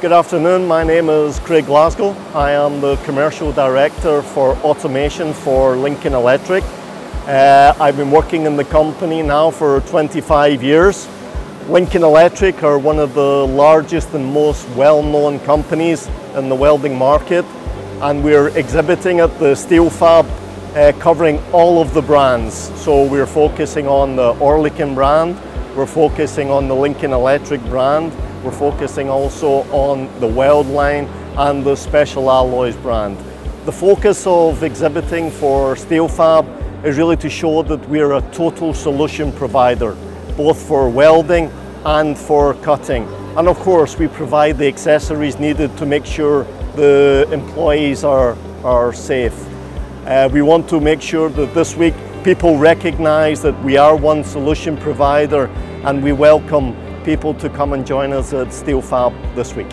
Good afternoon, my name is Craig Glasgow. I am the Commercial Director for Automation for Lincoln Electric. I've been working in the company now for 25 years. Lincoln Electric are one of the largest and most well-known companies in the welding market, and we're exhibiting at the SteelFab covering all of the brands. So we're focusing on the Oerlikon brand, we're focusing on the Lincoln Electric brand, we're focusing also on the weld line and the Special Alloys brand. The focus of exhibiting for SteelFab is really to show that we're a total solution provider, both for welding and for cutting. And of course, we provide the accessories needed to make sure the employees are safe. We want to make sure that this week people recognize that we are one solution provider, and we welcome people to come and join us at SteelFab this week.